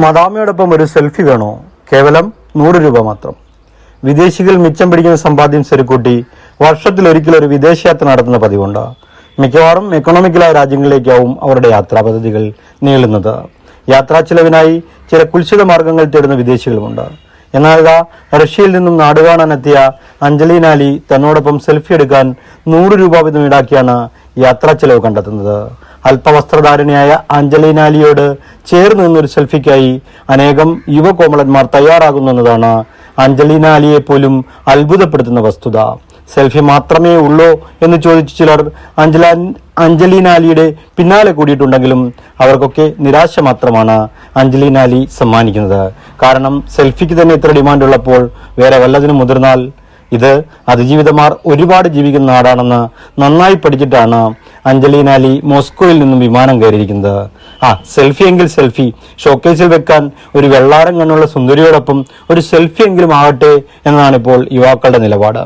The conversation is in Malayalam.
മദാമയോടൊപ്പം ഒരു സെൽഫി വേണോ? കേവലം 100 രൂപ മാത്രം. വിദേശികൾ മിച്ചം പിടിക്കുന്ന സമ്പാദ്യം സ്വരുക്കൂട്ടി വർഷത്തിലൊരിക്കൽ ഒരു വിദേശയാത്ര നടത്തുന്ന പതിവുണ്ട്. മിക്കവാറും എക്കണോമിക്കലായ രാജ്യങ്ങളിലേക്കാവും അവരുടെ യാത്രാ പദ്ധതികൾ നീളുന്നത്. യാത്രാ ചെലവിനായി ചില കുൽസിത മാർഗങ്ങൾ തേടുന്ന വിദേശികളുമുണ്ട്. എന്നാൽ റഷ്യയിൽ നിന്നും നാടുകാണാനെത്തിയ അഞ്ജലീന അലി തന്നോടൊപ്പം സെൽഫി എടുക്കാൻ 100 രൂപ വീതം ഈടാക്കിയാണ് യാത്രാ ചെലവ് കണ്ടെത്തുന്നത്. അല്പവസ്ത്രധാരണിയായ അഞ്ജലീന അലിയോട് ചേർന്ന് നിന്നൊരു സെൽഫിക്കായി അനേകം യുവകോമളന്മാർ തയ്യാറാകുന്നു എന്നതാണ് അഞ്ജലീന അലിയെ പോലും അത്ഭുതപ്പെടുത്തുന്ന വസ്തുത. സെൽഫി മാത്രമേ ഉള്ളൂ എന്ന് ചോദിച്ചു ചിലർ അഞ്ജലീന അലിയുടെ പിന്നാലെ കൂടിയിട്ടുണ്ടെങ്കിലും അവർക്കൊക്കെ നിരാശ മാത്രമാണ് അഞ്ജലീന അലി സമ്മാനിക്കുന്നത്. കാരണം സെൽഫിക്ക് തന്നെ ഇത്ര ഡിമാൻഡ് ഉള്ളപ്പോൾ വേറെ വല്ലതിനും മുതിർന്നാൽ ഇത് അതിജീവിതമാർ ഒരുപാട് ജീവിക്കുന്ന നാടാണെന്ന് നന്നായി പഠിച്ചിട്ടാണ് അഞ്ജലീന അലി മോസ്കോയിൽ നിന്നും വിമാനം കയറിയിരിക്കുന്നത്. സെൽഫി എങ്കിൽ സെൽഫി, ഷോക്കേസിൽ വെക്കാൻ ഒരു വെള്ളാരം കണ്ണുള്ള സുന്ദരിയോടൊപ്പം ഒരു സെൽഫി എങ്കിലും ആകട്ടെ എന്നതാണ് ഇപ്പോൾ യുവാക്കളുടെ നിലപാട്.